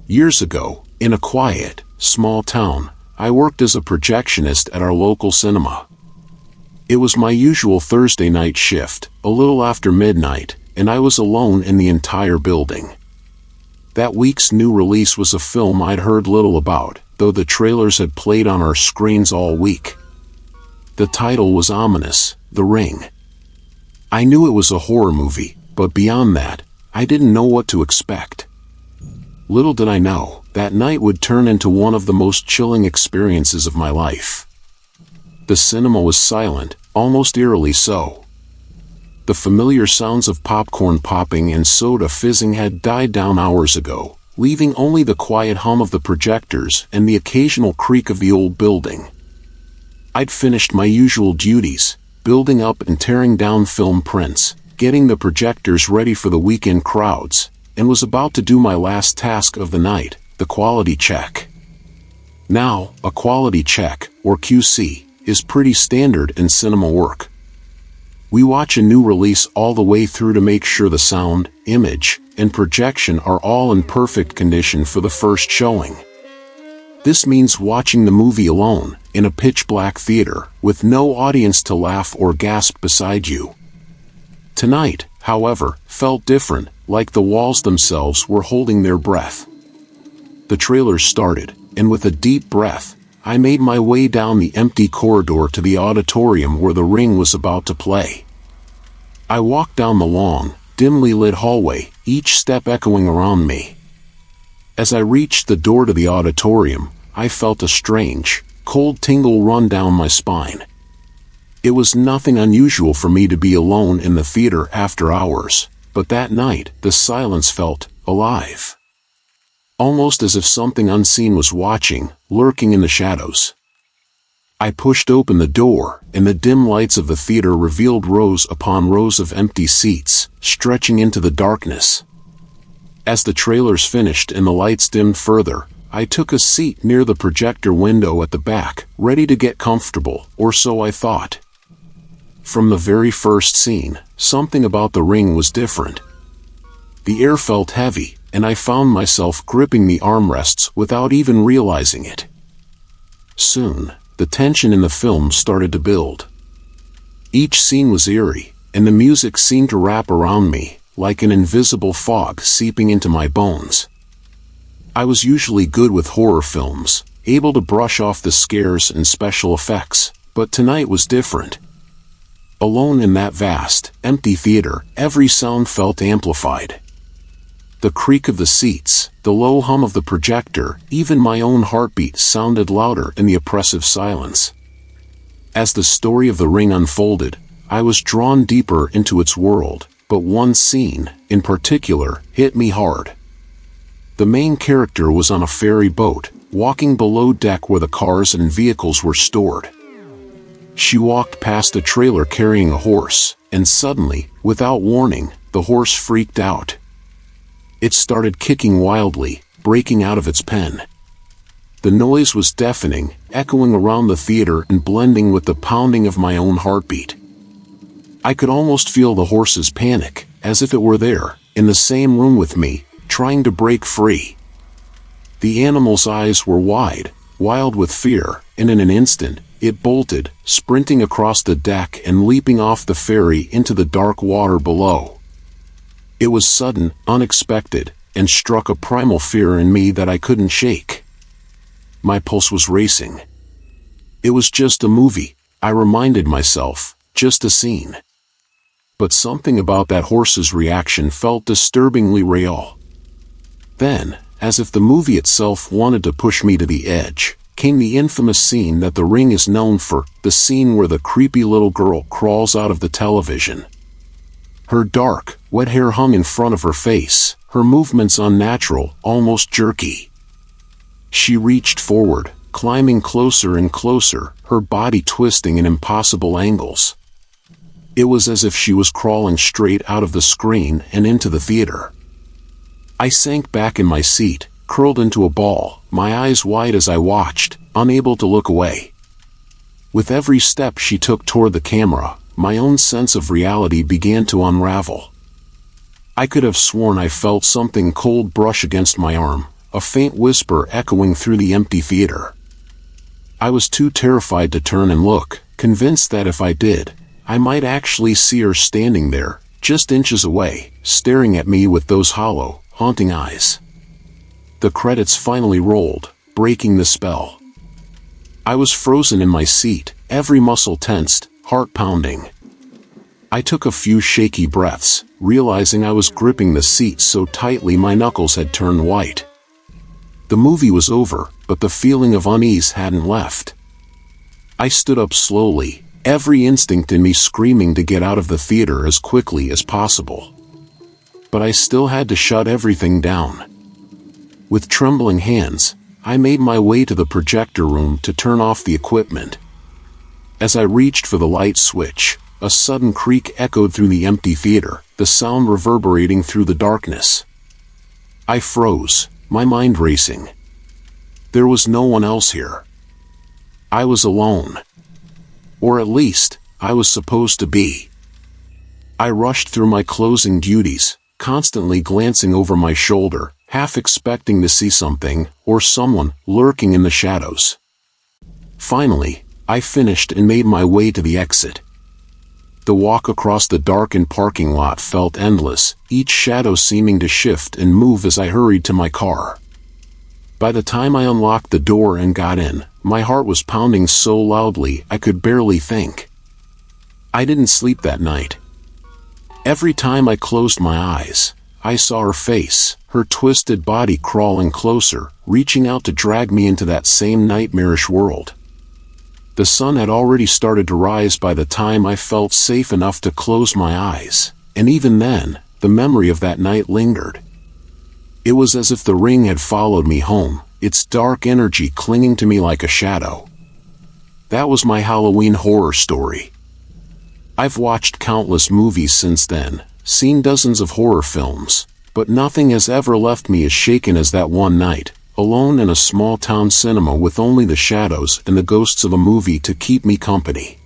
Years ago, in a quiet, small town, I worked as a projectionist at our local cinema. It was my usual Thursday night shift, a little after midnight, and I was alone in the entire building. That week's new release was a film I'd heard little about, though the trailers had played on our screens all week. The title was ominous, The Ring. I knew it was a horror movie, but beyond that, I didn't know what to expect. Little did I know, that night would turn into one of the most chilling experiences of my life. The cinema was silent, almost eerily so. The familiar sounds of popcorn popping and soda fizzing had died down hours ago, leaving only the quiet hum of the projectors and the occasional creak of the old building. I'd finished my usual duties, building up and tearing down film prints, getting the projectors ready for the weekend crowds, and was about to do my last task of the night, the quality check. Now, a quality check, or QC, is pretty standard in cinema work. We watch a new release all the way through to make sure the sound, image, and projection are all in perfect condition for the first showing. This means watching the movie alone, in a pitch-black theater, with no audience to laugh or gasp beside you. Tonight, however, felt different, like the walls themselves were holding their breath. The trailers started, and with a deep breath, I made my way down the empty corridor to the auditorium where The Ring was about to play. I walked down the long, dimly lit hallway, each step echoing around me. As I reached the door to the auditorium, I felt a strange, cold tingle run down my spine. It was nothing unusual for me to be alone in the theater after hours, but that night, the silence felt alive. Almost as if something unseen was watching, lurking in the shadows. I pushed open the door, and the dim lights of the theater revealed rows upon rows of empty seats, stretching into the darkness. As the trailers finished and the lights dimmed further, I took a seat near the projector window at the back, ready to get comfortable, or so I thought. From the very first scene, something about The Ring was different. The air felt heavy, and I found myself gripping the armrests without even realizing it. Soon, the tension in the film started to build. Each scene was eerie, and the music seemed to wrap around me, like an invisible fog seeping into my bones. I was usually good with horror films, able to brush off the scares and special effects, but tonight was different. Alone in that vast, empty theater, every sound felt amplified. The creak of the seats, the low hum of the projector, even my own heartbeat sounded louder in the oppressive silence. As the story of The Ring unfolded, I was drawn deeper into its world, but one scene, in particular, hit me hard. The main character was on a ferry boat, walking below deck where the cars and vehicles were stored. She walked past a trailer carrying a horse, and suddenly, without warning, the horse freaked out. It started kicking wildly, breaking out of its pen. The noise was deafening, echoing around the theater and blending with the pounding of my own heartbeat. I could almost feel the horse's panic, as if it were there, in the same room with me, trying to break free. The animal's eyes were wide, wild with fear, and in an instant, it bolted, sprinting across the deck and leaping off the ferry into the dark water below. It was sudden, unexpected, and struck a primal fear in me that I couldn't shake. My pulse was racing. It was just a movie, I reminded myself, just a scene. But something about that horse's reaction felt disturbingly real. Then, as if the movie itself wanted to push me to the edge, came the infamous scene that The Ring is known for, the scene where the creepy little girl crawls out of the television. Her dark, wet hair hung in front of her face, her movements unnatural, almost jerky. She reached forward, climbing closer and closer, her body twisting in impossible angles. It was as if she was crawling straight out of the screen and into the theater. I sank back in my seat, curled into a ball, my eyes wide as I watched, unable to look away. With every step she took toward the camera, my own sense of reality began to unravel. I could have sworn I felt something cold brush against my arm, a faint whisper echoing through the empty theater. I was too terrified to turn and look, convinced that if I did, I might actually see her standing there, just inches away, staring at me with those hollow, haunting eyes. The credits finally rolled, breaking the spell. I was frozen in my seat, every muscle tensed, heart pounding. I took a few shaky breaths, realizing I was gripping the seat so tightly my knuckles had turned white. The movie was over, but the feeling of unease hadn't left. I stood up slowly, every instinct in me screaming to get out of the theater as quickly as possible. But I still had to shut everything down. With trembling hands, I made my way to the projector room to turn off the equipment. As I reached for the light switch, a sudden creak echoed through the empty theater, the sound reverberating through the darkness. I froze, my mind racing. There was no one else here. I was alone. Or at least, I was supposed to be. I rushed through my closing duties, constantly glancing over my shoulder, half expecting to see something, or someone, lurking in the shadows. Finally, I finished and made my way to the exit. The walk across the darkened parking lot felt endless, each shadow seeming to shift and move as I hurried to my car. By the time I unlocked the door and got in, my heart was pounding so loudly I could barely think. I didn't sleep that night. Every time I closed my eyes, I saw her face, her twisted body crawling closer, reaching out to drag me into that same nightmarish world. The sun had already started to rise by the time I felt safe enough to close my eyes, and even then, the memory of that night lingered. It was as if the ring had followed me home, its dark energy clinging to me like a shadow. That was my Halloween horror story. I've watched countless movies since then, seen dozens of horror films, but nothing has ever left me as shaken as that one night, alone in a small-town cinema with only the shadows and the ghosts of a movie to keep me company.